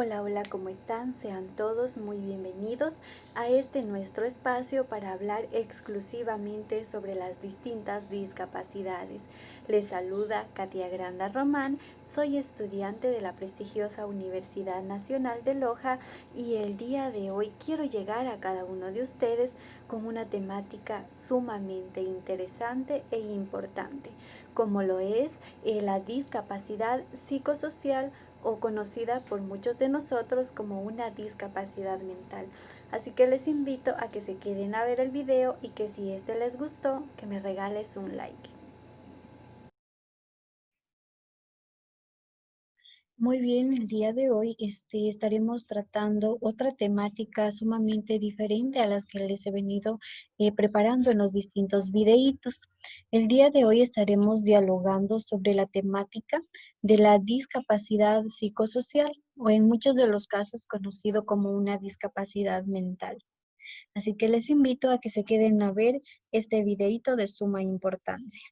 Hola, hola, ¿cómo están? Sean todos muy bienvenidos a este nuestro espacio para hablar exclusivamente sobre las distintas discapacidades. Les saluda Katia Granda Román, soy estudiante de la prestigiosa Universidad Nacional de Loja y el día de hoy quiero llegar a cada uno de ustedes con una temática sumamente interesante e importante, como lo es la discapacidad psicosocial o conocida por muchos de nosotros como una discapacidad mental. Así que les invito a que se queden a ver el video y que si este les gustó, que me regales un like. Muy bien, el día de hoy estaremos tratando otra temática sumamente diferente a las que les he venido preparando en los distintos videitos. El día de hoy estaremos dialogando sobre la temática de la discapacidad psicosocial o en muchos de los casos conocido como una discapacidad mental. Así que les invito a que se queden a ver este videito de suma importancia.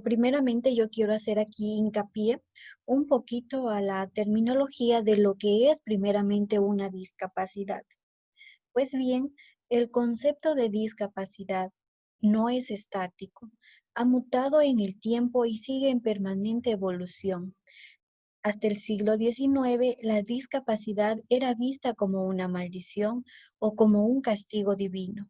Primeramente, yo quiero hacer aquí hincapié un poquito a la terminología de lo que es primeramente una discapacidad. Pues bien, el concepto de discapacidad no es estático, ha mutado en el tiempo y sigue en permanente evolución. Hasta el siglo XIX, la discapacidad era vista como una maldición o como un castigo divino.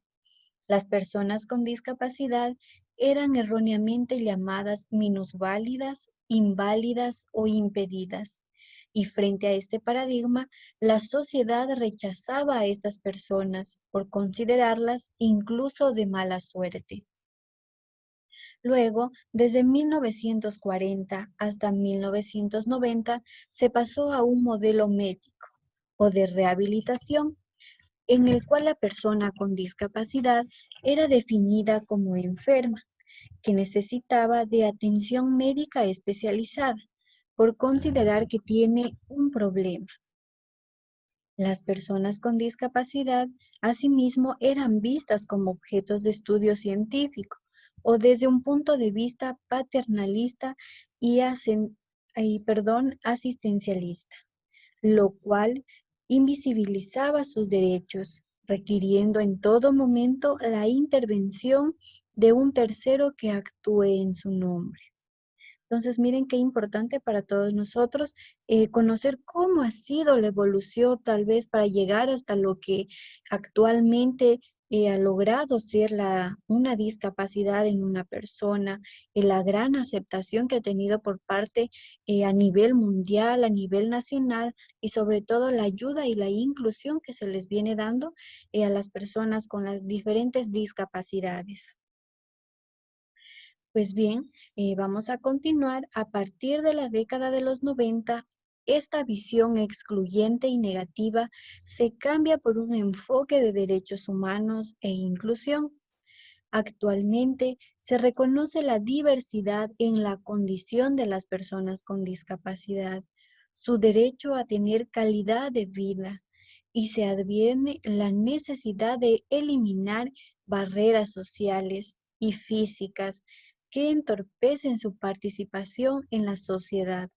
Las personas con discapacidad eran erróneamente llamadas minusválidas, inválidas o impedidas. Y frente a este paradigma, la sociedad rechazaba a estas personas por considerarlas incluso de mala suerte. Luego, desde 1940 hasta 1990, se pasó a un modelo médico o de rehabilitación en el cual la persona con discapacidad era definida como enferma, que necesitaba de atención médica especializada por considerar que tiene un problema. Las personas con discapacidad, asimismo, eran vistas como objetos de estudio científico o desde un punto de vista paternalista y asistencialista, lo cual invisibilizaba sus derechos, requiriendo en todo momento la intervención de un tercero que actúe en su nombre. Entonces, miren qué importante para todos nosotros conocer cómo ha sido la evolución tal vez para llegar hasta lo que actualmente ha logrado ser una discapacidad en una persona, la gran aceptación que ha tenido por parte a nivel mundial, a nivel nacional y sobre todo la ayuda y la inclusión que se les viene dando a las personas con las diferentes discapacidades. Pues bien, vamos a continuar. A partir de la década de los 90, esta visión excluyente y negativa se cambia por un enfoque de derechos humanos e inclusión. Actualmente se reconoce la diversidad en la condición de las personas con discapacidad, su derecho a tener calidad de vida y se adviene la necesidad de eliminar barreras sociales y físicas que entorpecen su participación en la sociedad,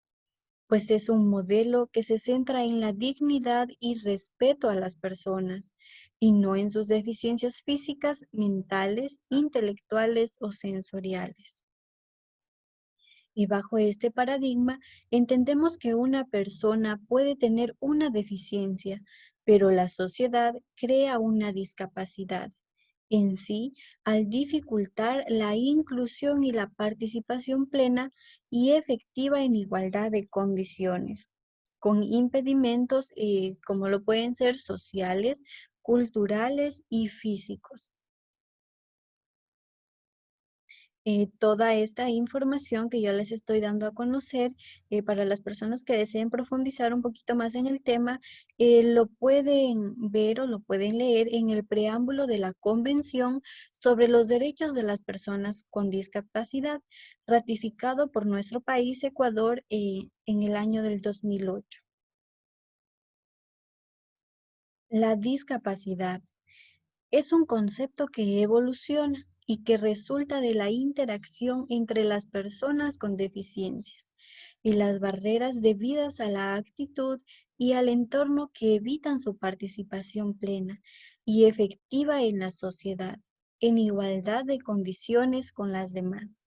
pues es un modelo que se centra en la dignidad y respeto a las personas y no en sus deficiencias físicas, mentales, intelectuales o sensoriales. Y bajo este paradigma, entendemos que una persona puede tener una deficiencia, pero la sociedad crea una discapacidad en sí al dificultar la inclusión y la participación plena y efectiva en igualdad de condiciones, con impedimentos como lo pueden ser sociales, culturales y físicos. Toda esta información que yo les estoy dando a conocer para las personas que deseen profundizar un poquito más en el tema, lo pueden ver o lo pueden leer en el preámbulo de la Convención sobre los Derechos de las Personas con Discapacidad, ratificado por nuestro país, Ecuador, en el año del 2008. La discapacidad es un concepto que evoluciona y que resulta de la interacción entre las personas con deficiencias. y las barreras debidas a la actitud y al entorno que evitan su participación plena y efectiva en la sociedad, en igualdad de condiciones con las demás.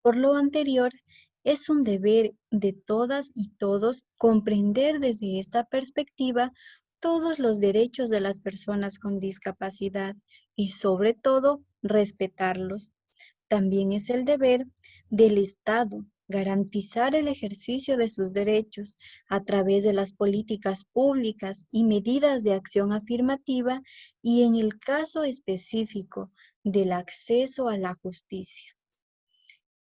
Por lo anterior, es un deber de todas y todos comprender desde esta perspectiva todos los derechos de las personas con discapacidad y sobre todo respetarlos. También es el deber del Estado garantizar el ejercicio de sus derechos a través de las políticas públicas y medidas de acción afirmativa y en el caso específico del acceso a la justicia.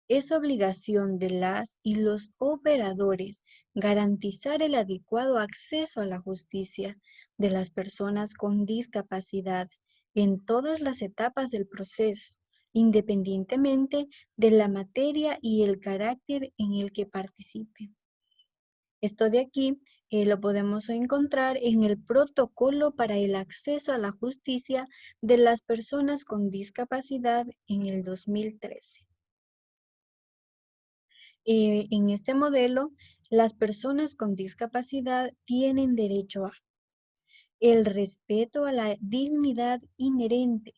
Es obligación de las y los operadores garantizar el adecuado acceso a la justicia de las personas con discapacidad en todas las etapas del proceso, independientemente de la materia y el carácter en el que participen. Esto de aquí lo podemos encontrar en el Protocolo para el Acceso a la Justicia de las Personas con Discapacidad en el 2013. En este modelo, las personas con discapacidad tienen derecho a el respeto a la dignidad inherente,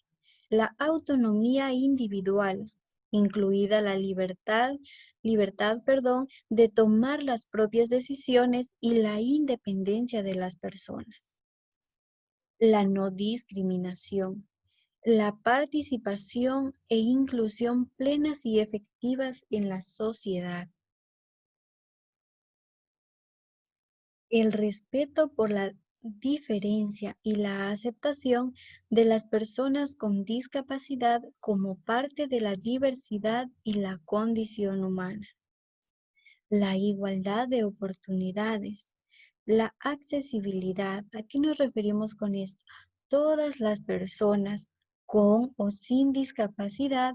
la autonomía individual, incluida la libertad, de tomar las propias decisiones y la independencia de las personas. La no discriminación, la participación e inclusión plenas y efectivas en la sociedad. El respeto por la diferencia y la aceptación de las personas con discapacidad como parte de la diversidad y la condición humana. La igualdad de oportunidades, la accesibilidad. ¿A qué nos referimos con esto? Todas las personas con o sin discapacidad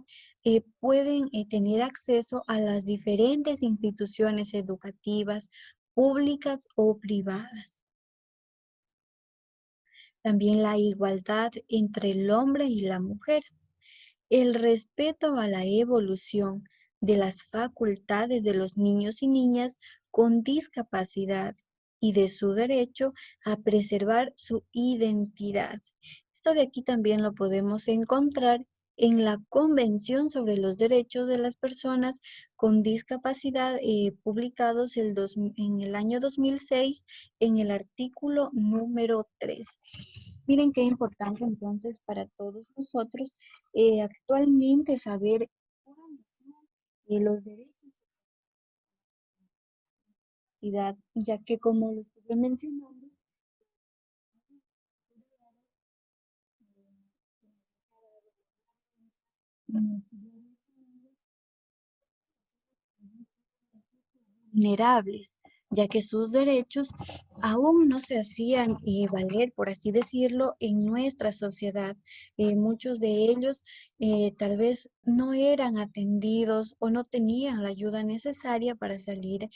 pueden tener acceso a las diferentes instituciones educativas, públicas o privadas. También la igualdad entre el hombre y la mujer. El respeto a la evolución de las facultades de los niños y niñas con discapacidad y de su derecho a preservar su identidad. Esto de aquí también lo podemos encontrar en la Convención sobre los Derechos de las Personas con Discapacidad, publicados en el año 2006 en el artículo número 3. Miren qué importante entonces para todos nosotros actualmente saber los derechos de la identidad, ya que como lo estuve mencionando, vulnerables, ya que sus derechos aún no se hacían valer, por así decirlo, en nuestra sociedad. Muchos de ellos tal vez no eran atendidos o no tenían la ayuda necesaria para salir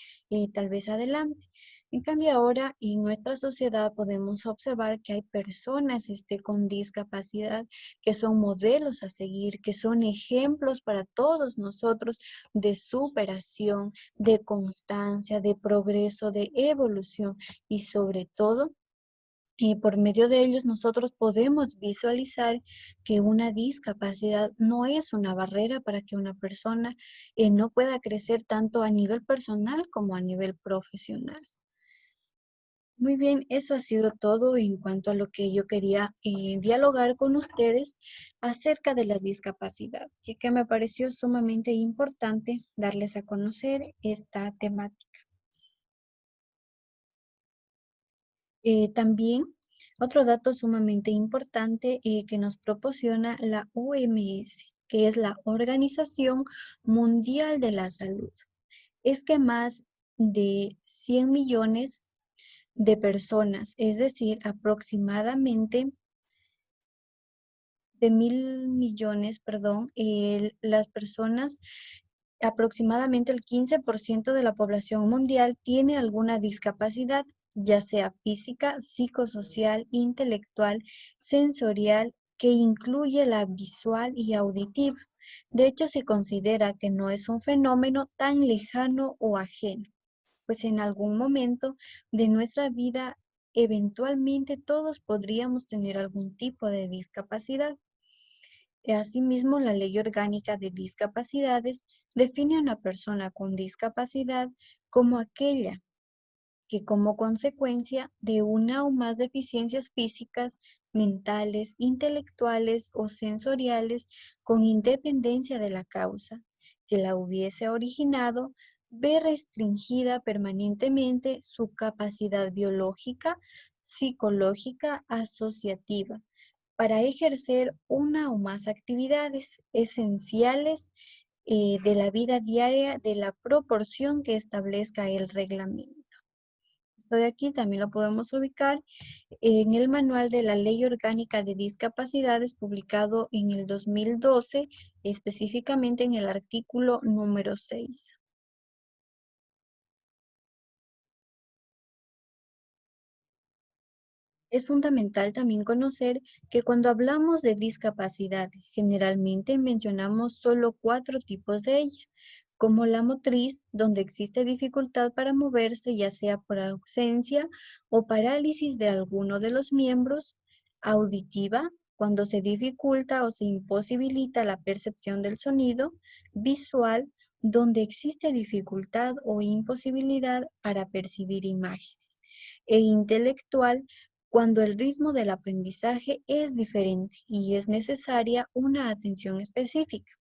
tal vez adelante. En cambio, ahora en nuestra sociedad podemos observar que hay personas con discapacidad que son modelos a seguir, que son ejemplos para todos nosotros de superación, de constancia, de progreso, de evolución y sobre todo, por medio de ellos nosotros podemos visualizar que una discapacidad no es una barrera para que una persona no pueda crecer tanto a nivel personal como a nivel profesional. Muy bien, eso ha sido todo en cuanto a lo que yo quería dialogar con ustedes acerca de la discapacidad, ya que me pareció sumamente importante darles a conocer esta temática. También, otro dato sumamente importante que nos proporciona la OMS, que es la Organización Mundial de la Salud, es que más de 100 millones de personas, es decir, aproximadamente de 1.000 millones, perdón, las personas, aproximadamente el 15% de la población mundial tiene alguna discapacidad, ya sea física, psicosocial, intelectual, sensorial, que incluye la visual y auditiva. De hecho, se considera que no es un fenómeno tan lejano o ajeno, pues en algún momento de nuestra vida, eventualmente todos podríamos tener algún tipo de discapacidad. Asimismo, la Ley Orgánica de Discapacidades define a una persona con discapacidad como aquella que como consecuencia de una o más deficiencias físicas, mentales, intelectuales o sensoriales, con independencia de la causa que la hubiese originado, ve restringida permanentemente su capacidad biológica, psicológica, asociativa, para ejercer una o más actividades esenciales de la vida diaria de la proporción que establezca el reglamento. Esto de aquí también lo podemos ubicar en el Manual de la Ley Orgánica de Discapacidades publicado en el 2012, específicamente en el artículo número 6. Es fundamental también conocer que cuando hablamos de discapacidad, generalmente mencionamos solo 4 tipos de ella, como la motriz, donde existe dificultad para moverse, ya sea por ausencia o parálisis de alguno de los miembros; auditiva, cuando se dificulta o se imposibilita la percepción del sonido; visual, donde existe dificultad o imposibilidad para percibir imágenes; e intelectual, cuando el ritmo del aprendizaje es diferente y es necesaria una atención específica.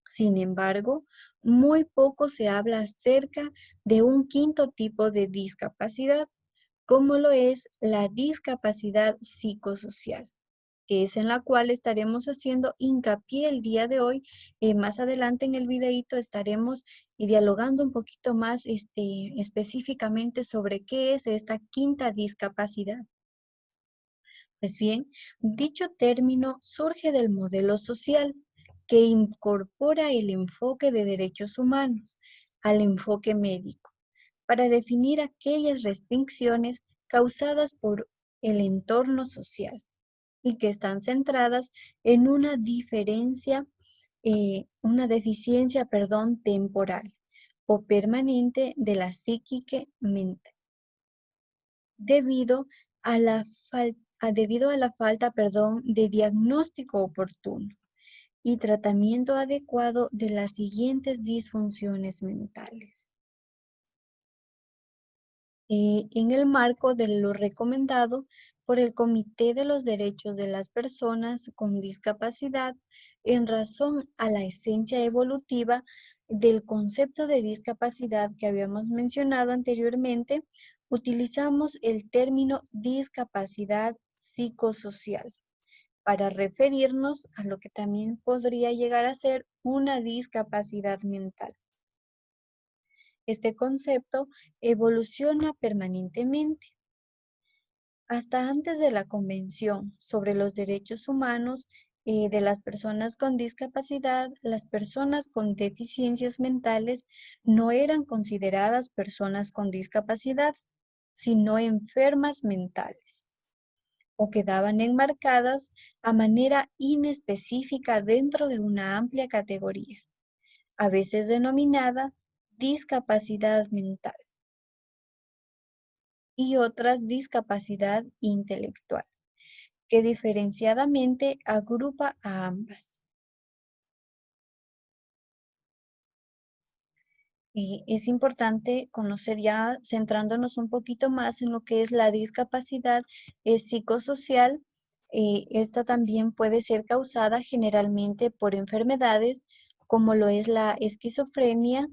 Sin embargo, muy poco se habla acerca de un quinto tipo de discapacidad, como lo es la discapacidad psicosocial, que es en la cual estaremos haciendo hincapié el día de hoy. Más adelante en el videíto estaremos dialogando un poquito más específicamente sobre qué es esta quinta discapacidad. Pues bien, dicho término surge del modelo social que incorpora el enfoque de derechos humanos al enfoque médico para definir aquellas restricciones causadas por el entorno social y que están centradas en una deficiencia, temporal o permanente de la psíquica mental debido a la falta, de diagnóstico oportuno y tratamiento adecuado de las siguientes disfunciones mentales. En el marco de lo recomendado por el Comité de los Derechos de las Personas con Discapacidad, en razón a la esencia evolutiva del concepto de discapacidad que habíamos mencionado anteriormente, utilizamos el término discapacidad psicosocial para referirnos a lo que también podría llegar a ser una discapacidad mental. Este concepto evoluciona permanentemente. Hasta antes de la Convención sobre los Derechos Humanos de las Personas con Discapacidad, las personas con deficiencias mentales no eran consideradas personas con discapacidad, sino enfermas mentales, o quedaban enmarcadas a manera inespecífica dentro de una amplia categoría, a veces denominada discapacidad mental, y otras discapacidad intelectual, que diferenciadamente agrupa a ambas. Es importante conocer, ya centrándonos un poquito más en lo que es la discapacidad psicosocial. Esta también puede ser causada generalmente por enfermedades como lo es la esquizofrenia,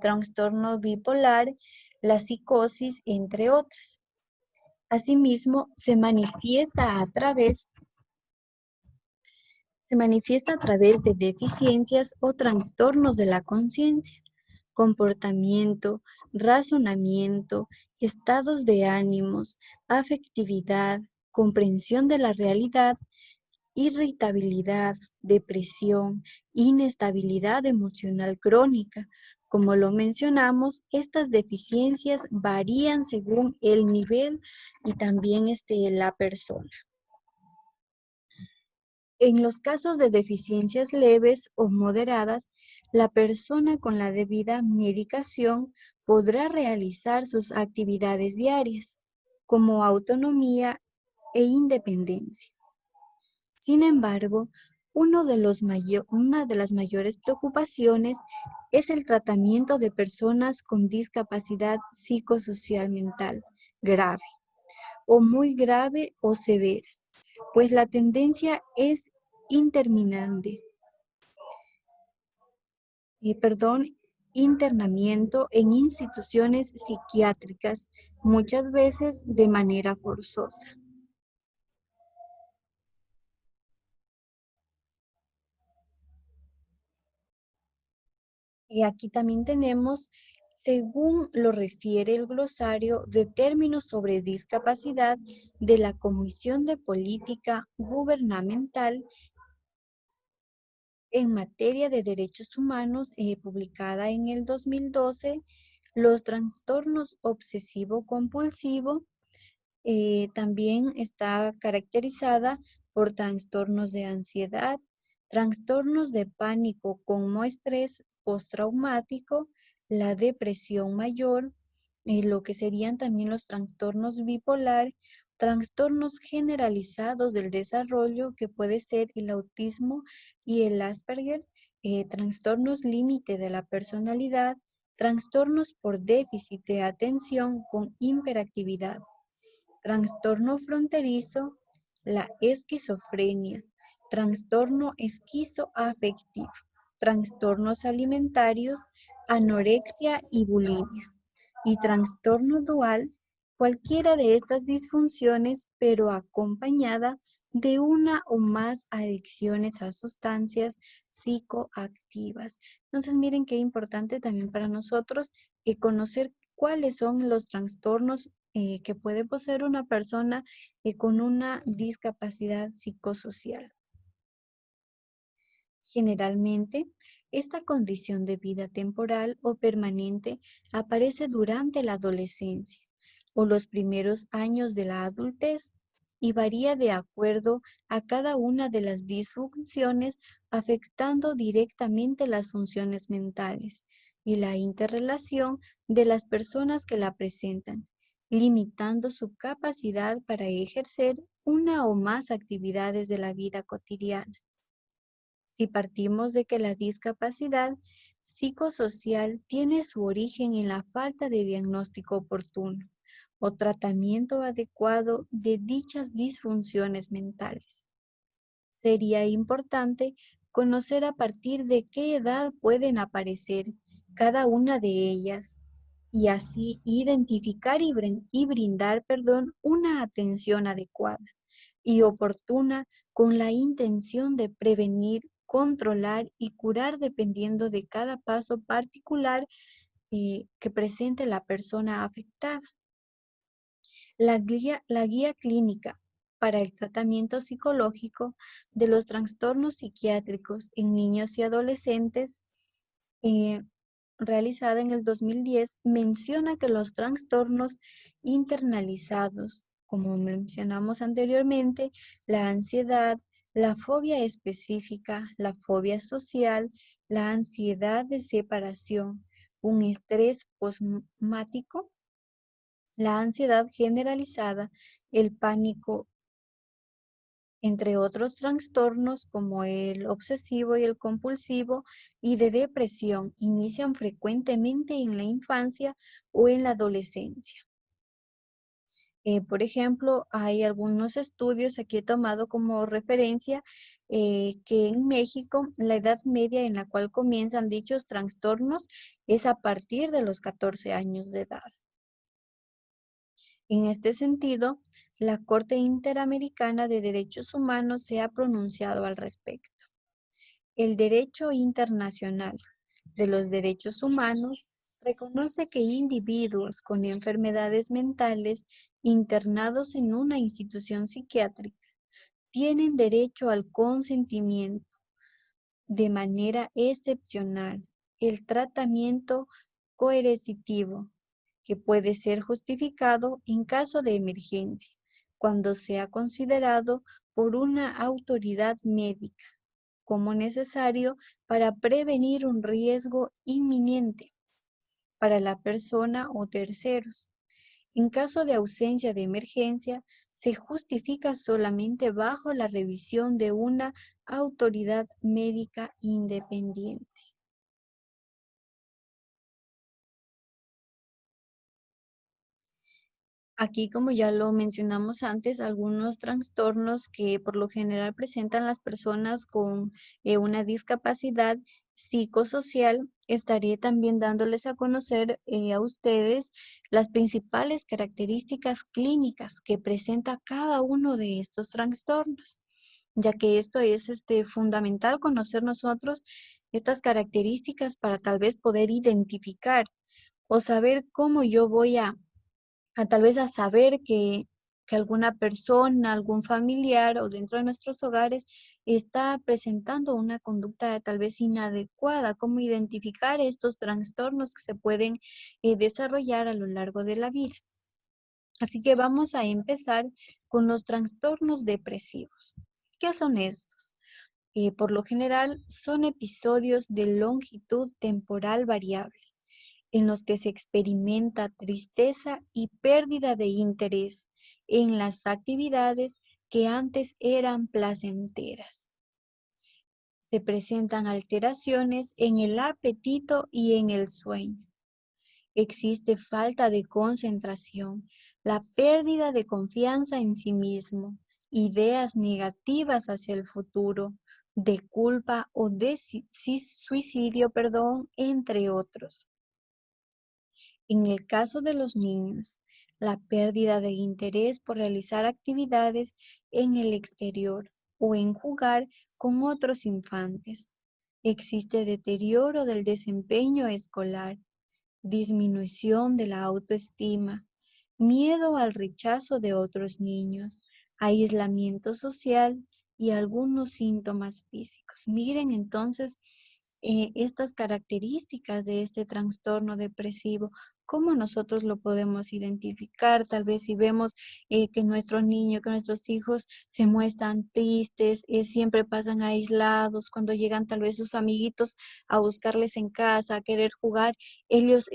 trastorno bipolar, la psicosis, entre otras. Asimismo, se manifiesta a través de deficiencias o trastornos de la conciencia, comportamiento, razonamiento, estados de ánimos, afectividad, comprensión de la realidad, irritabilidad, depresión, inestabilidad emocional crónica. Como lo mencionamos, estas deficiencias varían según el nivel y también la persona. En los casos de deficiencias leves o moderadas, la persona con la debida medicación podrá realizar sus actividades diarias, como autonomía e independencia. Sin embargo, una de las mayores preocupaciones es el tratamiento de personas con discapacidad psicosocial mental grave o muy grave o severa, pues la tendencia es interminante, internamiento en instituciones psiquiátricas, muchas veces de manera forzosa. Y aquí también tenemos, según lo refiere el glosario de términos sobre discapacidad de la Comisión de Política Gubernamental en materia de derechos humanos, publicada en el 2012, los trastornos obsesivo-compulsivo también está caracterizada por trastornos de ansiedad, trastornos de pánico como estrés postraumático, la depresión mayor, lo que serían también los trastornos bipolar, trastornos generalizados del desarrollo, que puede ser el autismo y el Asperger, trastornos límite de la personalidad, trastornos por déficit de atención con hiperactividad, trastorno fronterizo, la esquizofrenia, trastorno esquizoafectivo, trastornos alimentarios, anorexia y bulimia, y trastorno dual, cualquiera de estas disfunciones, pero acompañada de una o más adicciones a sustancias psicoactivas. Entonces, miren qué importante también para nosotros conocer cuáles son los trastornos que puede poseer una persona con una discapacidad psicosocial. Generalmente, esta condición de vida temporal o permanente aparece durante la adolescencia o los primeros años de la adultez y varía de acuerdo a cada una de las disfunciones, afectando directamente las funciones mentales y la interrelación de las personas que la presentan, limitando su capacidad para ejercer una o más actividades de la vida cotidiana. Si partimos de que la discapacidad psicosocial tiene su origen en la falta de diagnóstico oportuno o tratamiento adecuado de dichas disfunciones mentales, sería importante conocer a partir de qué edad pueden aparecer cada una de ellas y así identificar y brindar, una atención adecuada y oportuna con la intención de prevenir, controlar y curar dependiendo de cada paso particular que presente la persona afectada. La guía clínica para el tratamiento psicológico de los trastornos psiquiátricos en niños y adolescentes, eh, realizada en el 2010, menciona que los trastornos internalizados, como mencionamos anteriormente, la ansiedad, la fobia específica, la fobia social, la ansiedad de separación, un estrés postraumático, la ansiedad generalizada, el pánico, entre otros trastornos como el obsesivo y el compulsivo y de depresión, inician frecuentemente en la infancia o en la adolescencia. Por ejemplo, hay algunos estudios, aquí he tomado como referencia, que en México la edad media en la cual comienzan dichos trastornos es a partir de los 14 años de edad. En este sentido, la Corte Interamericana de Derechos Humanos se ha pronunciado al respecto. El derecho internacional de los derechos humanos reconoce que individuos con enfermedades mentales internados en una institución psiquiátrica tienen derecho al consentimiento de manera excepcional, el tratamiento coercitivo, que puede ser justificado en caso de emergencia, cuando sea considerado por una autoridad médica como necesario para prevenir un riesgo inminente para la persona o terceros. En caso de ausencia de emergencia, se justifica solamente bajo la revisión de una autoridad médica independiente. Aquí, como ya lo mencionamos antes, algunos trastornos que por lo general presentan las personas con una discapacidad psicosocial, estaré también dándoles a conocer a ustedes las principales características clínicas que presenta cada uno de estos trastornos, ya que esto es fundamental conocer nosotros estas características para tal vez poder identificar o saber cómo yo voy a tal vez a saber que alguna persona, algún familiar o dentro de nuestros hogares está presentando una conducta tal vez inadecuada, cómo identificar estos trastornos que se pueden desarrollar a lo largo de la vida. Así que vamos a empezar con los trastornos depresivos. ¿Qué son estos? Por lo general son episodios de longitud temporal variable en los que se experimenta tristeza y pérdida de interés en las actividades que antes eran placenteras. Se presentan alteraciones en el apetito y en el sueño. Existe falta de concentración, la pérdida de confianza en sí mismo, ideas negativas hacia el futuro, de culpa o de suicidio, entre otros. En el caso de los niños, la pérdida de interés por realizar actividades en el exterior o en jugar con otros infantes. Existe deterioro del desempeño escolar, disminución de la autoestima, miedo al rechazo de otros niños, aislamiento social y algunos síntomas físicos. Miren entonces estas características de este trastorno depresivo, cómo nosotros lo podemos identificar, tal vez si vemos que nuestros niños, que nuestros hijos se muestran tristes, siempre pasan aislados, cuando llegan tal vez sus amiguitos a buscarles en casa, a querer jugar, ellos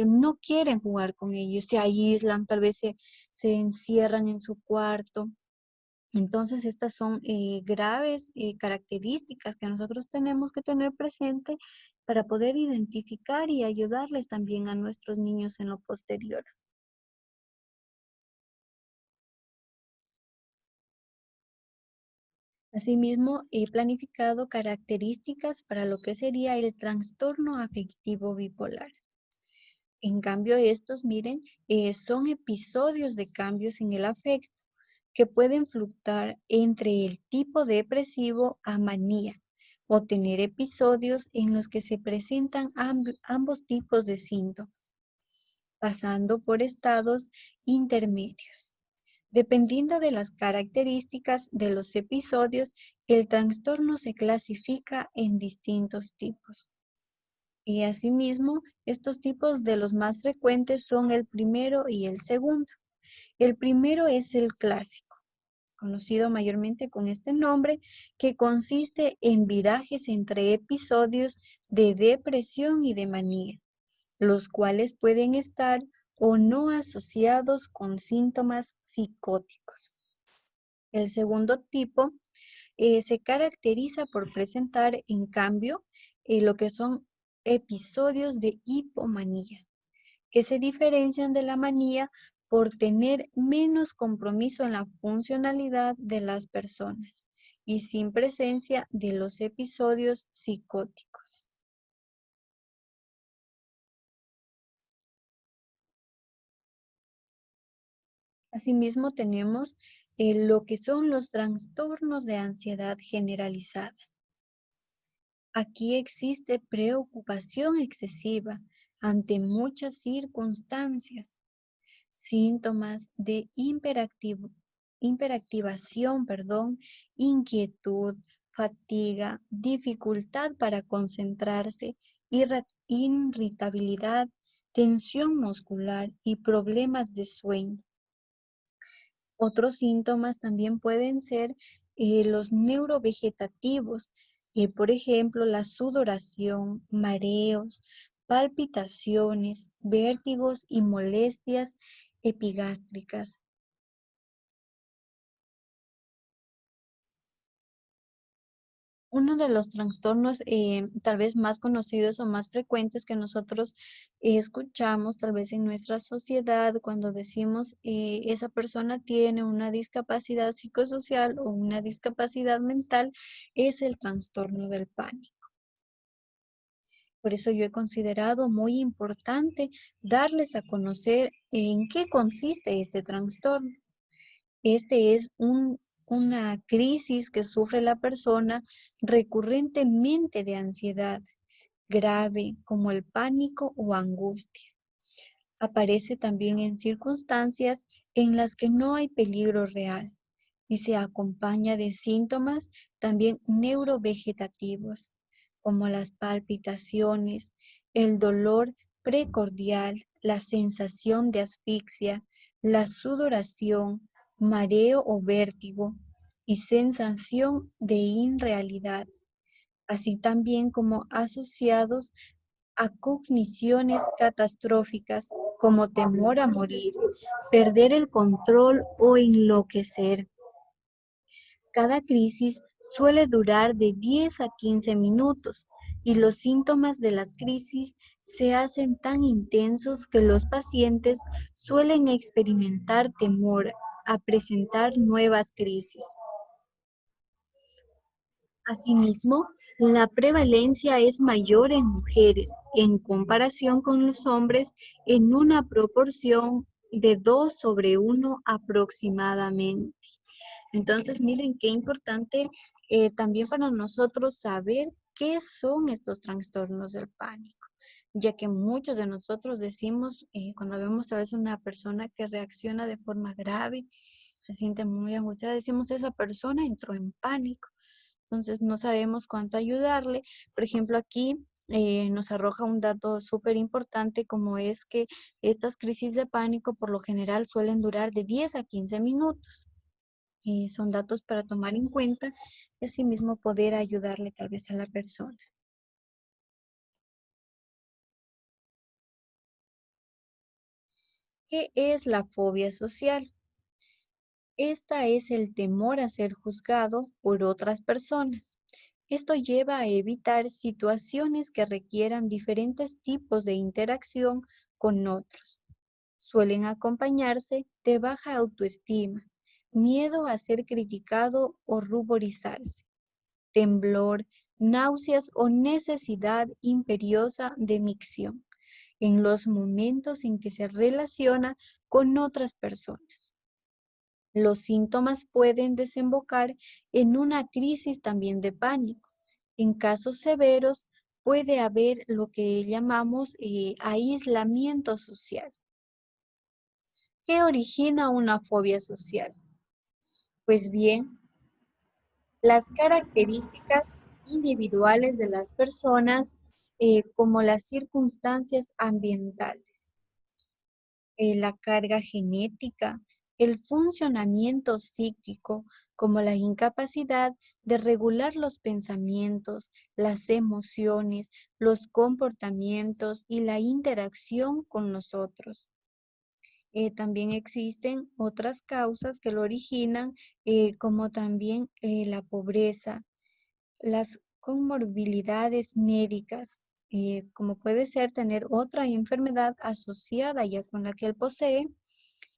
no quieren jugar con ellos, se aíslan, tal vez se encierran en su cuarto. Entonces, estas son graves características que nosotros tenemos que tener presente para poder identificar y ayudarles también a nuestros niños en lo posterior. Asimismo, he planificado características para lo que sería el trastorno afectivo bipolar. En cambio, estos, miren, son episodios de cambios en el afecto que pueden fluctuar entre el tipo depresivo a manía o tener episodios en los que se presentan ambos tipos de síntomas, pasando por estados intermedios. Dependiendo de las características de los episodios, el trastorno se clasifica en distintos tipos. Y asimismo, estos tipos de los más frecuentes son el primero y el segundo. El primero es el clásico, conocido mayormente con este nombre, que consiste en virajes entre episodios de depresión y de manía, los cuales pueden estar o no asociados con síntomas psicóticos. El segundo tipo se caracteriza por presentar, en cambio, lo que son episodios de hipomanía, que se diferencian de la manía por tener menos compromiso en la funcionalidad de las personas y sin presencia de los episodios psicóticos. Asimismo, tenemos lo que son los trastornos de ansiedad generalizada. Aquí existe preocupación excesiva ante muchas circunstancias, síntomas de hiperactivación, inquietud, fatiga, dificultad para concentrarse, irritabilidad, tensión muscular y problemas de sueño. Otros síntomas también pueden ser los neurovegetativos, por ejemplo, la sudoración, mareos, palpitaciones, vértigos y molestias epigástricas. Uno de los trastornos tal vez más conocidos o más frecuentes que nosotros escuchamos tal vez en nuestra sociedad cuando decimos esa persona tiene una discapacidad psicosocial o una discapacidad mental es el trastorno del pánico. Por eso yo he considerado muy importante darles a conocer en qué consiste este trastorno. Este es una crisis que sufre la persona recurrentemente de ansiedad grave como el pánico o angustia. Aparece también en circunstancias en las que no hay peligro real y se acompaña de síntomas también neurovegetativos como las palpitaciones, el dolor precordial, la sensación de asfixia, la sudoración, mareo o vértigo y sensación de irrealidad, así también como asociados a cogniciones catastróficas como temor a morir, perder el control o enloquecer. Cada crisis suele durar de 10 a 15 minutos y los síntomas de las crisis se hacen tan intensos que los pacientes suelen experimentar temor a presentar nuevas crisis. Asimismo, la prevalencia es mayor en mujeres en comparación con los hombres en una proporción de 2:1 aproximadamente. Entonces, miren qué importante también para nosotros saber qué son estos trastornos del pánico, ya que muchos de nosotros decimos, cuando vemos a veces una persona que reacciona de forma grave, se siente muy angustiada, decimos, esa persona entró en pánico. Entonces no sabemos cuánto ayudarle. Por ejemplo, aquí nos arroja un dato súper importante como es que estas crisis de pánico por lo general suelen durar de 10 a 15 minutos. Son datos para tomar en cuenta y asimismo poder ayudarle tal vez a la persona. ¿Qué es la fobia social? Esta es el temor a ser juzgado por otras personas. Esto lleva a evitar situaciones que requieran diferentes tipos de interacción con otros. Suelen acompañarse de baja autoestima, miedo a ser criticado o ruborizarse, temblor, náuseas o necesidad imperiosa de micción en los momentos en que se relaciona con otras personas. Los síntomas pueden desembocar en una crisis también de pánico. En casos severos puede haber lo que llamamos aislamiento social. ¿Qué origina una fobia social? Pues bien, las características individuales de las personas como las circunstancias ambientales, la carga genética, el funcionamiento psíquico, como la incapacidad de regular los pensamientos, las emociones, los comportamientos y la interacción con nosotros. También existen otras causas que lo originan, como también la pobreza, las comorbilidades médicas, como puede ser tener otra enfermedad asociada ya con la que él posee,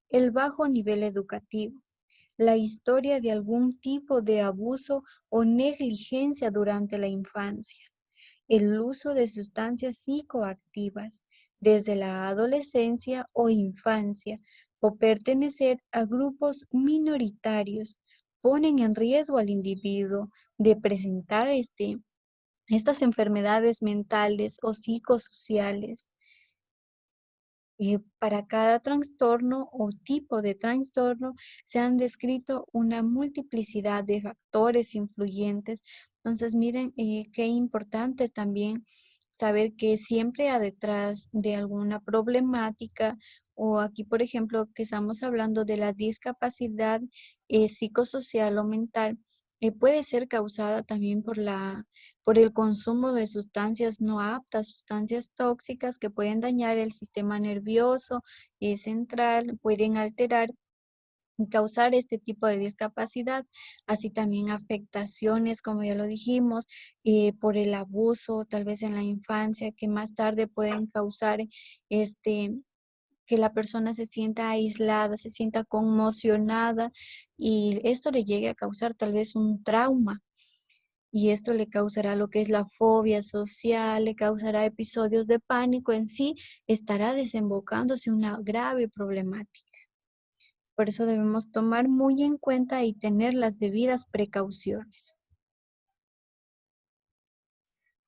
el bajo nivel educativo, la historia de algún tipo de abuso o negligencia durante la infancia, el uso de sustancias psicoactivas desde la adolescencia o infancia o pertenecer a grupos minoritarios ponen en riesgo al individuo de presentar estas enfermedades mentales o psicosociales. Para cada trastorno o tipo de trastorno se han descrito una multiplicidad de factores influyentes. Entonces, miren qué importante es también saber que siempre hay detrás de alguna problemática O aquí, por ejemplo, que estamos hablando de la discapacidad psicosocial o mental, puede ser causada también por el consumo de sustancias no aptas, sustancias tóxicas que pueden dañar el sistema nervioso central, pueden alterar y causar este tipo de discapacidad, así también afectaciones, como ya lo dijimos, por el abuso, tal vez en la infancia, que más tarde pueden causar este que la persona se sienta aislada, se sienta conmocionada y esto le llegue a causar tal vez un trauma. Y esto le causará lo que es la fobia social, le causará episodios de pánico, en sí estará desembocándose una grave problemática. Por eso debemos tomar muy en cuenta y tener las debidas precauciones.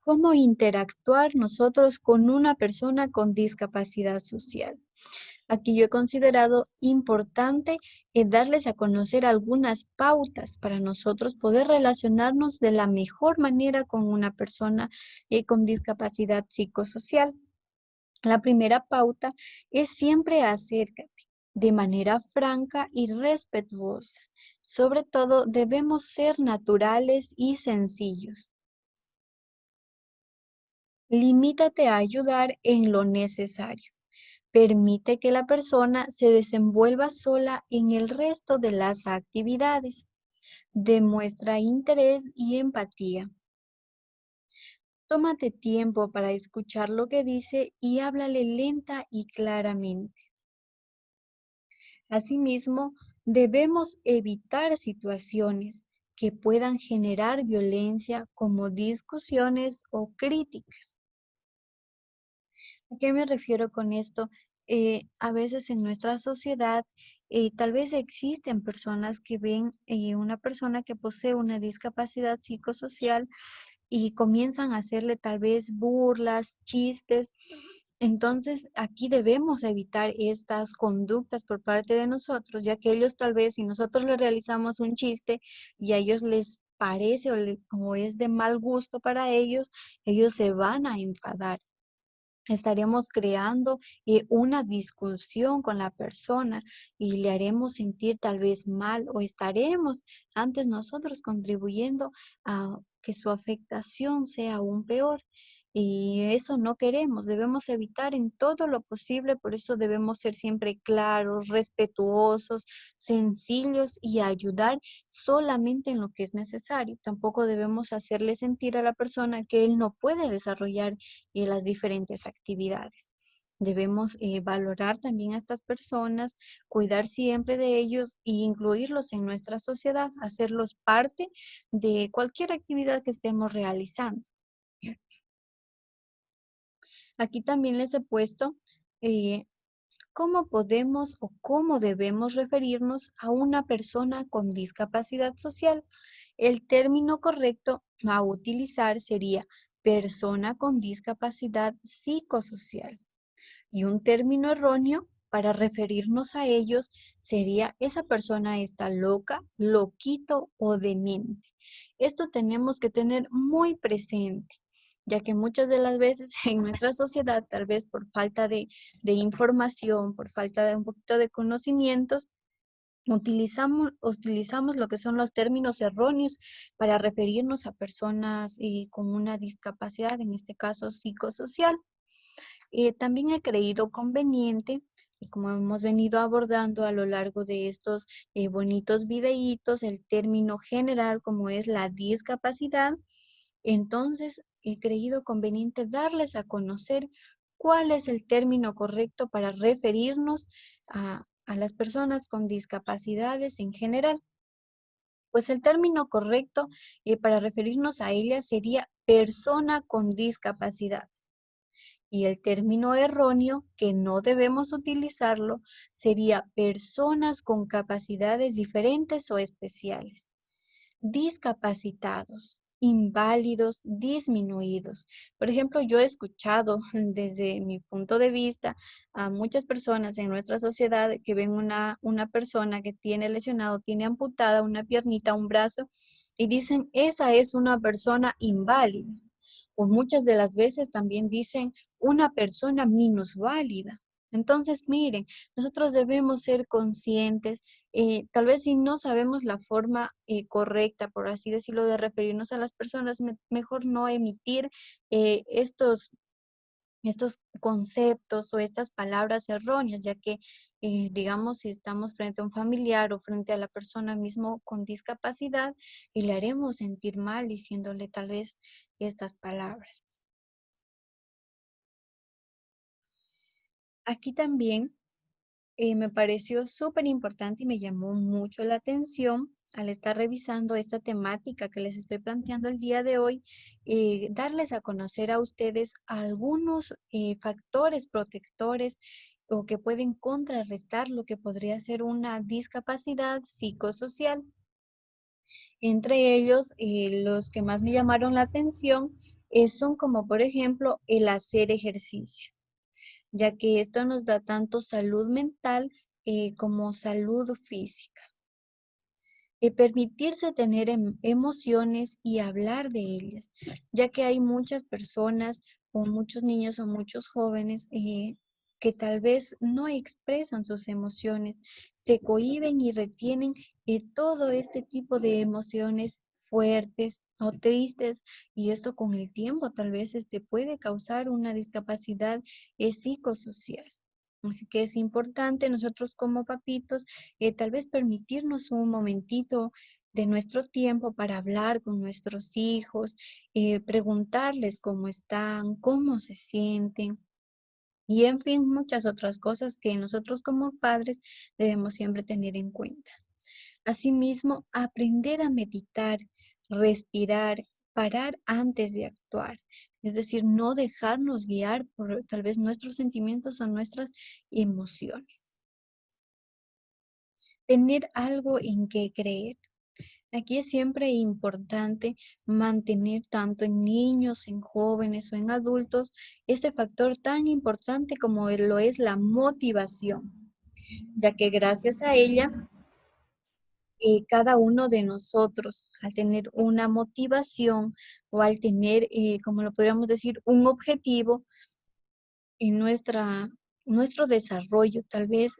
¿Cómo interactuar nosotros con una persona con discapacidad social? Aquí yo he considerado importante darles a conocer algunas pautas para nosotros poder relacionarnos de la mejor manera con una persona con discapacidad psicosocial. La primera pauta es siempre acércate de manera franca y respetuosa. Sobre todo, debemos ser naturales y sencillos. Limítate a ayudar en lo necesario. Permite que la persona se desenvuelva sola en el resto de las actividades. Demuestra interés y empatía. Tómate tiempo para escuchar lo que dice y háblale lenta y claramente. Asimismo, debemos evitar situaciones que puedan generar violencia como discusiones o críticas. ¿A qué me refiero con esto? A veces en nuestra sociedad tal vez existen personas que ven una persona que posee una discapacidad psicosocial y comienzan a hacerle tal vez burlas, chistes. Entonces, aquí debemos evitar estas conductas por parte de nosotros, ya que ellos tal vez, si nosotros le realizamos un chiste y a ellos les parece o es de mal gusto para ellos se van a enfadar. Estaremos creando una discusión con la persona y le haremos sentir tal vez mal o estaremos antes nosotros contribuyendo a que su afectación sea aún peor. Y eso no queremos, debemos evitar en todo lo posible, por eso debemos ser siempre claros, respetuosos, sencillos y ayudar solamente en lo que es necesario. Tampoco debemos hacerle sentir a la persona que él no puede desarrollar y las diferentes actividades. Debemos valorar también a estas personas, cuidar siempre de ellos e incluirlos en nuestra sociedad, hacerlos parte de cualquier actividad que estemos realizando. Aquí también les he puesto eh, cómo podemos o cómo debemos referirnos a una persona con discapacidad social. El término correcto a utilizar sería persona con discapacidad psicosocial. Y un término erróneo para referirnos a ellos sería esa persona está loca, loquito o demente. Esto tenemos que tener muy presente, ya que muchas de las veces en nuestra sociedad, tal vez por falta de información, por falta de un poquito de conocimientos, utilizamos lo que son los términos erróneos para referirnos a personas con una discapacidad, en este caso psicosocial. También he creído conveniente, y como hemos venido abordando a lo largo de estos bonitos videitos, el término general como es la discapacidad, entonces he creído conveniente darles a conocer cuál es el término correcto para referirnos a las personas con discapacidades en general. Pues el término correcto para referirnos a ellas sería persona con discapacidad. Y el término erróneo, que no debemos utilizarlo, sería personas con capacidades diferentes o especiales. Discapacitados, inválidos, disminuidos. Por ejemplo, yo he escuchado desde mi punto de vista a muchas personas en nuestra sociedad que ven una persona que tiene lesionado, tiene amputada una piernita, un brazo, y dicen, esa es una persona inválida. O muchas de las veces también dicen una persona minusválida. Entonces, miren, nosotros debemos ser conscientes, tal vez si no sabemos la forma correcta, por así decirlo, de referirnos a las personas, mejor no emitir estos conceptos o estas palabras erróneas, ya que, digamos, si estamos frente a un familiar o frente a la persona mismo con discapacidad, y le haremos sentir mal diciéndole tal vez estas palabras. Aquí también me pareció súper importante y me llamó mucho la atención al estar revisando esta temática que les estoy planteando el día de hoy, darles a conocer a ustedes algunos factores protectores o que pueden contrarrestar lo que podría ser una discapacidad psicosocial. Entre ellos, los que más me llamaron la atención son como por ejemplo el hacer ejercicio, ya que esto nos da tanto salud mental como salud física. Permitirse tener emociones y hablar de ellas, ya que hay muchas personas o muchos niños o muchos jóvenes que tal vez no expresan sus emociones, se cohíben y retienen todo este tipo de emociones fuertes o tristes, y esto con el tiempo tal vez puede causar una discapacidad psicosocial. Así que es importante nosotros como papitos tal vez permitirnos un momentito de nuestro tiempo para hablar con nuestros hijos, preguntarles cómo están, cómo se sienten y en fin, muchas otras cosas que nosotros como padres debemos siempre tener en cuenta. Asimismo, aprender a meditar, respirar, parar antes de actuar. Es decir, no dejarnos guiar por tal vez nuestros sentimientos o nuestras emociones. Tener algo en qué creer. Aquí es siempre importante mantener tanto en niños, en jóvenes o en adultos este factor tan importante como lo es la motivación, ya que gracias a ella cada uno de nosotros al tener una motivación o al tener, como lo podríamos decir, un objetivo en nuestro desarrollo, tal vez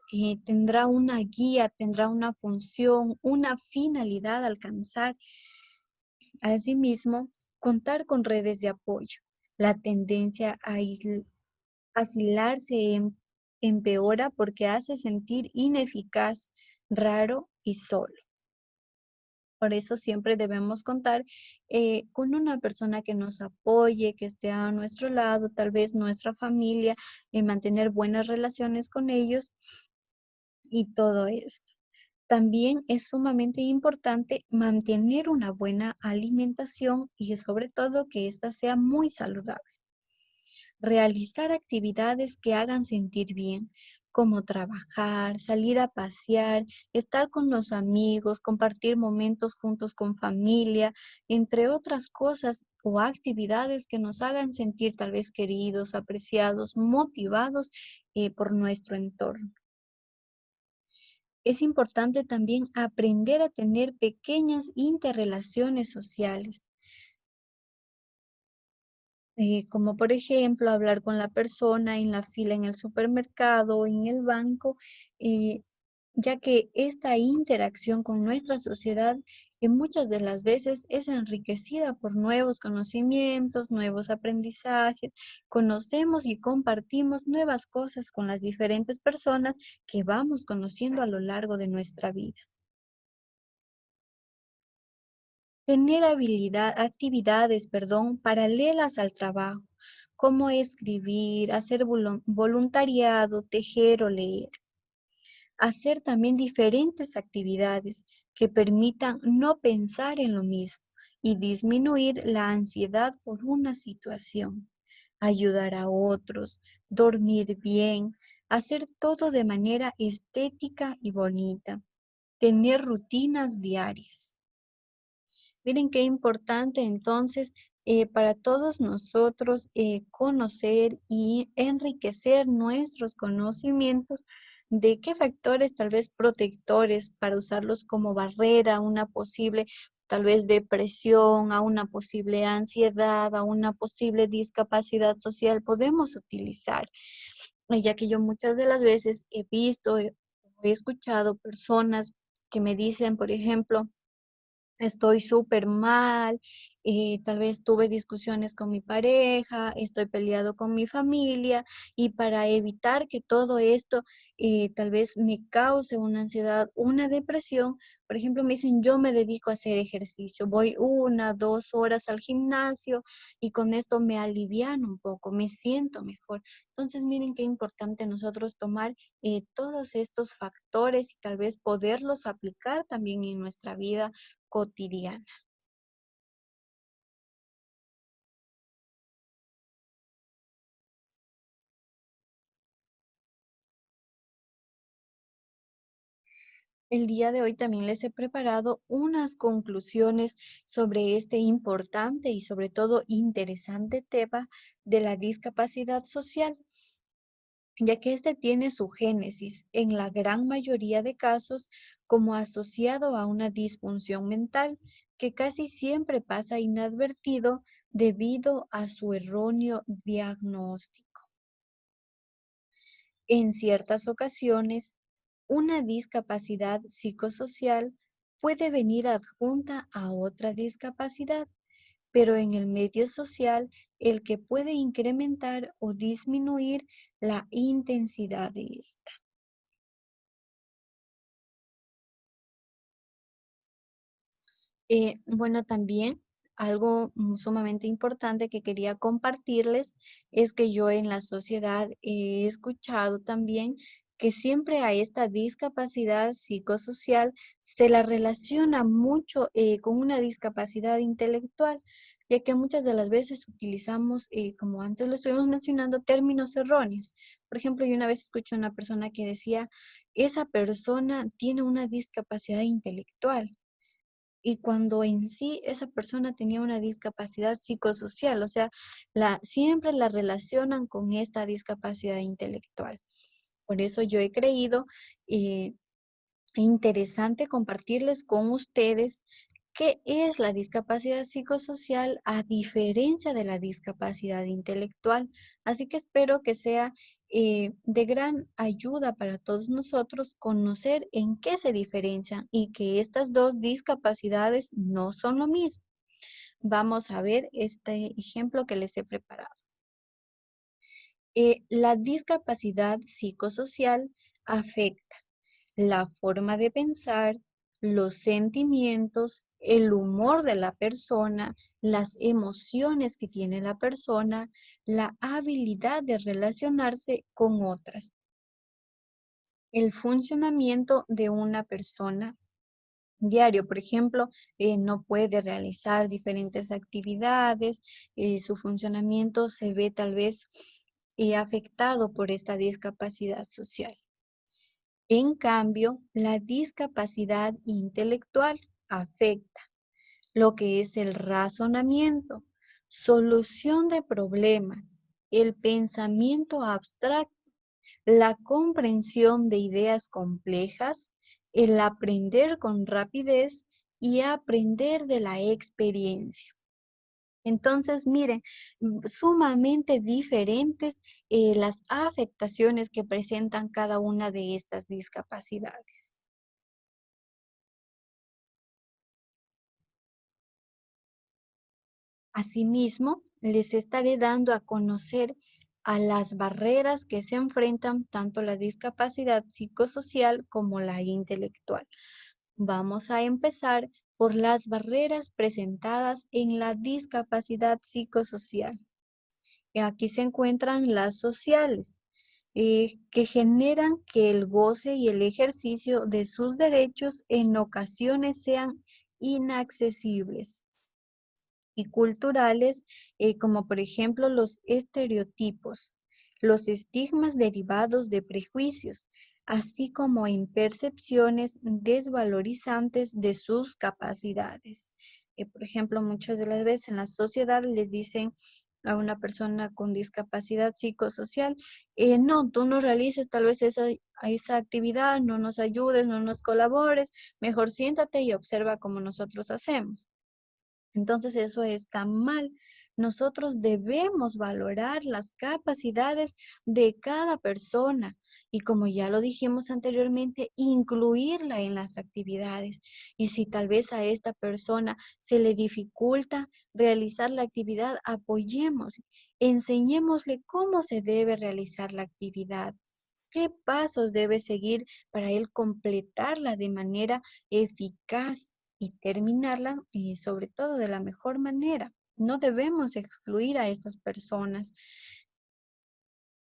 tendrá una guía, tendrá una función, una finalidad a alcanzar. Asimismo, contar con redes de apoyo. La tendencia a aislarse empeora porque hace sentir ineficaz, raro y solo. Por eso siempre debemos contar con una persona que nos apoye, que esté a nuestro lado, tal vez nuestra familia, mantener buenas relaciones con ellos y todo esto. También es sumamente importante mantener una buena alimentación y sobre todo que ésta sea muy saludable. Realizar actividades que hagan sentir bien, como trabajar, salir a pasear, estar con los amigos, compartir momentos juntos con familia, entre otras cosas o actividades que nos hagan sentir tal vez queridos, apreciados, motivados por nuestro entorno. Es importante también aprender a tener pequeñas interrelaciones sociales, como por ejemplo hablar con la persona en la fila en el supermercado o en el banco, eh, ya que esta interacción con nuestra sociedad muchas de las veces es enriquecida por nuevos conocimientos, nuevos aprendizajes, conocemos y compartimos nuevas cosas con las diferentes personas que vamos conociendo a lo largo de nuestra vida. Tener actividades, paralelas al trabajo, como escribir, hacer voluntariado, tejer o leer. Hacer también diferentes actividades que permitan no pensar en lo mismo y disminuir la ansiedad por una situación. Ayudar a otros, dormir bien, hacer todo de manera estética y bonita. Tener rutinas diarias. Miren qué importante entonces para todos nosotros conocer y enriquecer nuestros conocimientos de qué factores tal vez protectores para usarlos como barrera a una posible tal vez depresión, a una posible ansiedad, a una posible discapacidad social podemos utilizar. ya que yo muchas de las veces he visto, he escuchado personas que me dicen, por ejemplo, estoy súper mal, tal vez tuve discusiones con mi pareja, estoy peleado con mi familia y para evitar que todo esto tal vez me cause una ansiedad, una depresión, por ejemplo, me dicen, yo me dedico a hacer ejercicio, voy 1, 2 horas al gimnasio y con esto me aliviano un poco, me siento mejor. Entonces, miren qué importante nosotros tomar todos estos factores y tal vez poderlos aplicar también en nuestra vida cotidiana. El día de hoy también les he preparado unas conclusiones sobre este importante y sobre todo interesante tema de la discapacidad social, ya que este tiene su génesis en la gran mayoría de casos como asociado a una disfunción mental que casi siempre pasa inadvertido debido a su erróneo diagnóstico. En ciertas ocasiones, una discapacidad psicosocial puede venir adjunta a otra discapacidad, pero en el medio social, el que puede incrementar o disminuir la intensidad de esta. Bueno, también algo sumamente importante que quería compartirles es que yo en la sociedad he escuchado también que siempre a esta discapacidad psicosocial se la relaciona mucho con una discapacidad intelectual, ya que muchas de las veces utilizamos, como antes lo estuvimos mencionando, términos erróneos. Por ejemplo, yo una vez escuché a una persona que decía, esa persona tiene una discapacidad intelectual y cuando en sí esa persona tenía una discapacidad psicosocial, o sea, siempre la relacionan con esta discapacidad intelectual. Por eso yo he creído eh, interesante compartirles con ustedes qué es la discapacidad psicosocial a diferencia de la discapacidad intelectual. Así que espero que sea de gran ayuda para todos nosotros conocer en qué se diferencian y que estas dos discapacidades no son lo mismo. Vamos a ver este ejemplo que les he preparado. La discapacidad psicosocial afecta la forma de pensar, los sentimientos, el humor de la persona, las emociones que tiene la persona, la habilidad de relacionarse con otras, el funcionamiento de una persona diario. Por ejemplo, no puede realizar diferentes actividades, su funcionamiento se ve tal vez afectado por esta discapacidad social. En cambio, la discapacidad intelectual afecta lo que es el razonamiento, solución de problemas, el pensamiento abstracto, la comprensión de ideas complejas, el aprender con rapidez y aprender de la experiencia. Entonces, miren, sumamente diferentes las afectaciones que presentan cada una de estas discapacidades. Asimismo, les estaré dando a conocer a las barreras que se enfrentan tanto la discapacidad psicosocial como la intelectual. Vamos a empezar por las barreras presentadas en la discapacidad psicosocial. Aquí se encuentran las sociales, que generan que el goce y el ejercicio de sus derechos en ocasiones sean inaccesibles y culturales, como por ejemplo los estereotipos, los estigmas derivados de prejuicios, así como en percepciones desvalorizantes de sus capacidades. Por ejemplo, muchas de las veces en la sociedad les dicen a una persona con discapacidad psicosocial, no, tú no realices tal vez esa actividad, no nos ayudes, no nos colabores, mejor siéntate y observa cómo nosotros hacemos. Entonces eso está mal. Nosotros debemos valorar las capacidades de cada persona y, como ya lo dijimos anteriormente, incluirla en las actividades. Y si tal vez a esta persona se le dificulta realizar la actividad, apoyemos, enseñémosle cómo se debe realizar la actividad. ¿Qué pasos debe seguir para él completarla de manera eficaz y terminarla, y sobre todo de la mejor manera? No debemos excluir a estas personas.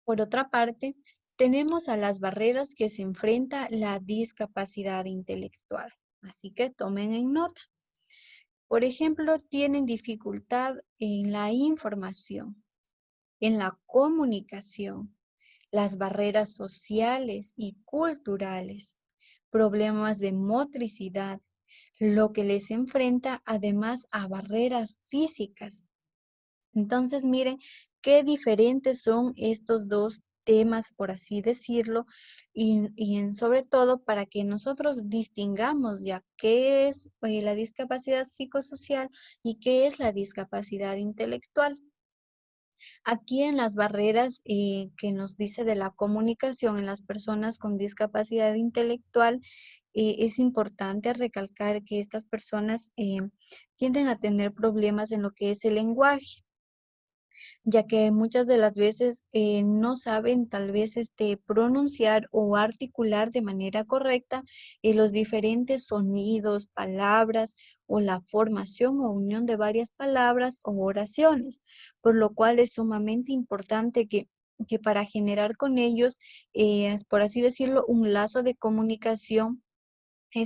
Por otra parte, tenemos a las barreras que se enfrenta la discapacidad intelectual. Así que tomen en nota. Por ejemplo, tienen dificultad en la información, en la comunicación, las barreras sociales y culturales, problemas de motricidad, lo que les enfrenta además a barreras físicas. Entonces, miren qué diferentes son estos dos temas, por así decirlo, sobre todo para que nosotros distingamos ya qué es la discapacidad psicosocial y qué es la discapacidad intelectual. Aquí en las barreras que nos dice de la comunicación en las personas con discapacidad intelectual, es importante recalcar que estas personas tienden a tener problemas en lo que es el lenguaje, ya que muchas de las veces no saben tal vez pronunciar o articular de manera correcta los diferentes sonidos, palabras o la formación o unión de varias palabras o oraciones, por lo cual es sumamente importante que para generar con ellos, por así decirlo, un lazo de comunicación,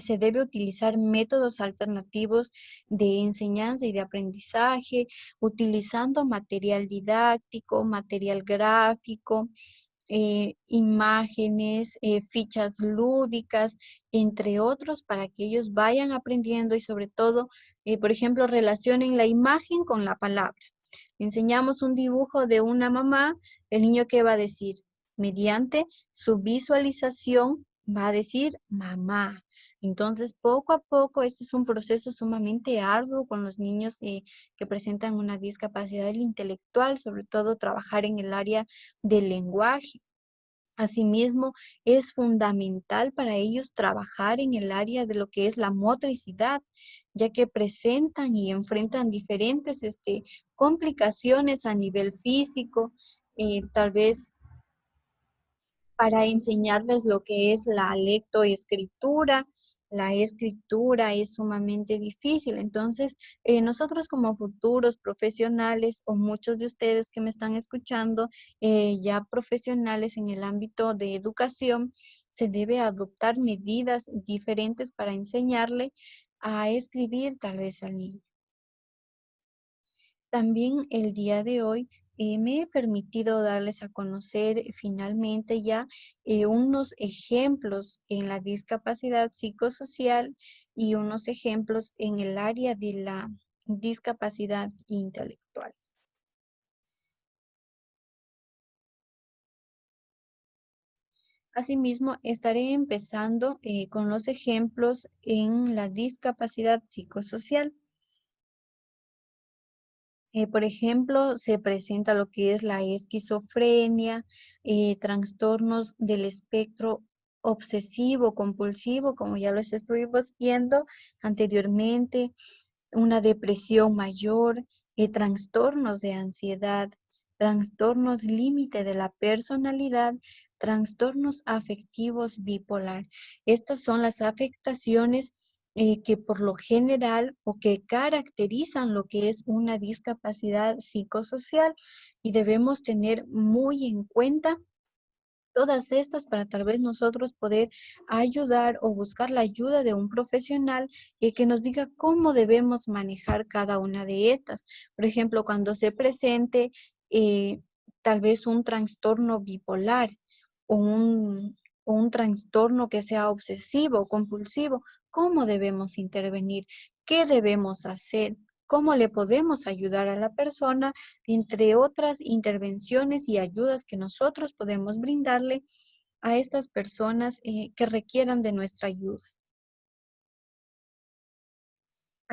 se debe utilizar métodos alternativos de enseñanza y de aprendizaje, utilizando material didáctico, material gráfico, imágenes, fichas lúdicas, entre otros, para que ellos vayan aprendiendo y sobre todo, por ejemplo, relacionen la imagen con la palabra. Enseñamos un dibujo de una mamá, el niño ¿qué va a decir? Mediante su visualización va a decir mamá. Entonces, poco a poco, este es un proceso sumamente arduo con los niños que presentan una discapacidad intelectual, sobre todo trabajar en el área del lenguaje. Asimismo, es fundamental para ellos trabajar en el área de lo que es la motricidad, ya que presentan y enfrentan diferentes complicaciones a nivel físico, tal vez para enseñarles lo que es la lectoescritura. La escritura es sumamente difícil. Entonces, nosotros como futuros profesionales o muchos de ustedes que me están escuchando, ya profesionales en el ámbito de educación, se debe adoptar medidas diferentes para enseñarle a escribir tal vez al niño. También el día de hoy me he permitido darles a conocer finalmente ya unos ejemplos en la discapacidad psicosocial y unos ejemplos en el área de la discapacidad intelectual. Asimismo, estaré empezando con los ejemplos en la discapacidad psicosocial. Por ejemplo, se presenta lo que es la esquizofrenia, trastornos del espectro obsesivo compulsivo, como ya los estuvimos viendo anteriormente, una depresión mayor, trastornos de ansiedad, trastornos límite de la personalidad, trastornos afectivos bipolar. Estas son las afectaciones que por lo general o que caracterizan lo que es una discapacidad psicosocial, y debemos tener muy en cuenta todas estas para tal vez nosotros poder ayudar o buscar la ayuda de un profesional que nos diga cómo debemos manejar cada una de estas. Por ejemplo, cuando se presente eh, tal vez un trastorno bipolar o un trastorno que sea obsesivo o compulsivo, ¿cómo debemos intervenir? ¿Qué debemos hacer? ¿Cómo le podemos ayudar a la persona? Entre otras intervenciones y ayudas que nosotros podemos brindarle a estas personas que requieran de nuestra ayuda.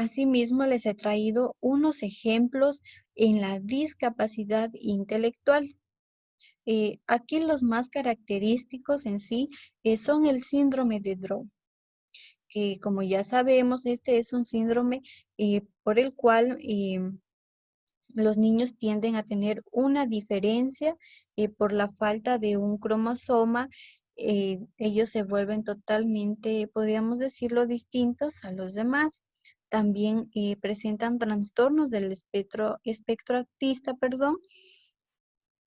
Asimismo, les he traído unos ejemplos en la discapacidad intelectual. Aquí los más característicos en sí son el síndrome de Down, que como ya sabemos, este es un síndrome por el cual los niños tienden a tener una diferencia por la falta de un cromosoma. Ellos se vuelven totalmente, podríamos decirlo, distintos a los demás. También presentan trastornos del espectro autista, perdón.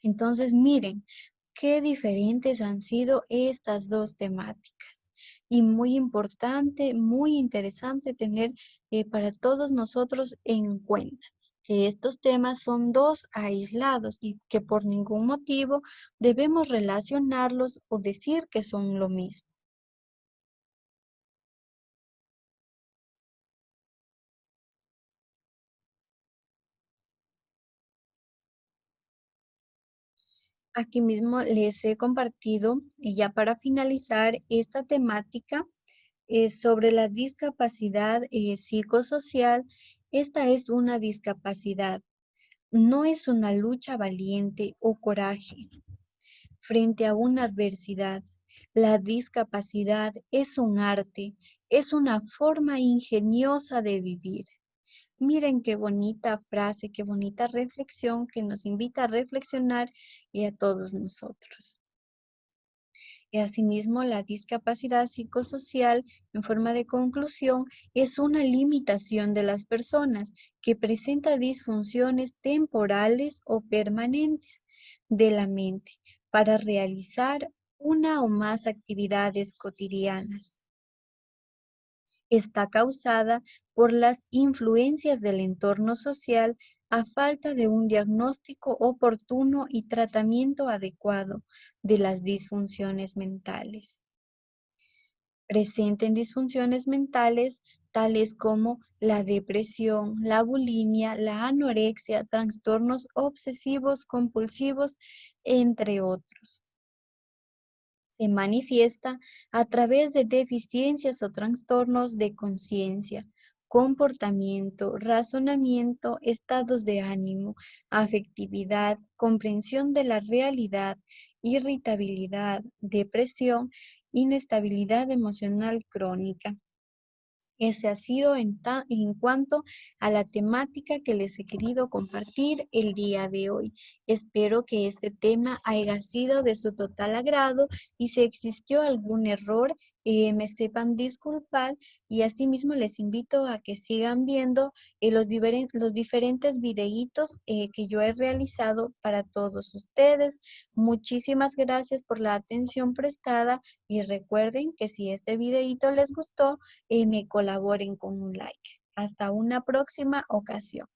Entonces, miren, qué diferentes han sido estas dos temáticas. Y muy importante, muy interesante tener para todos nosotros en cuenta que estos temas son dos aislados y que por ningún motivo debemos relacionarlos o decir que son lo mismo. Aquí mismo les he compartido, y ya para finalizar esta temática, sobre la discapacidad psicosocial. Esta es una discapacidad, no es una lucha valiente o coraje frente a una adversidad. La discapacidad es un arte, es una forma ingeniosa de vivir. Miren qué bonita frase, qué bonita reflexión que nos invita a reflexionar y a todos nosotros. Y asimismo, la discapacidad psicosocial, en forma de conclusión, es una limitación de las personas que presenta disfunciones temporales o permanentes de la mente para realizar una o más actividades cotidianas. Está causada por las influencias del entorno social a falta de un diagnóstico oportuno y tratamiento adecuado de las disfunciones mentales. Presenten disfunciones mentales tales como la depresión, la bulimia, la anorexia, trastornos obsesivos compulsivos, entre otros. Se manifiesta a través de deficiencias o trastornos de conciencia, comportamiento, razonamiento, estados de ánimo, afectividad, comprensión de la realidad, irritabilidad, depresión, inestabilidad emocional crónica. Ese ha sido en cuanto a la temática que les he querido compartir el día de hoy. Espero que este tema haya sido de su total agrado y si existió algún error, me sepan disculpar y asimismo les invito a que sigan viendo los diferentes videitos que yo he realizado para todos ustedes. Muchísimas gracias por la atención prestada y recuerden que si este videito les gustó, me colaboren con un like. Hasta una próxima ocasión.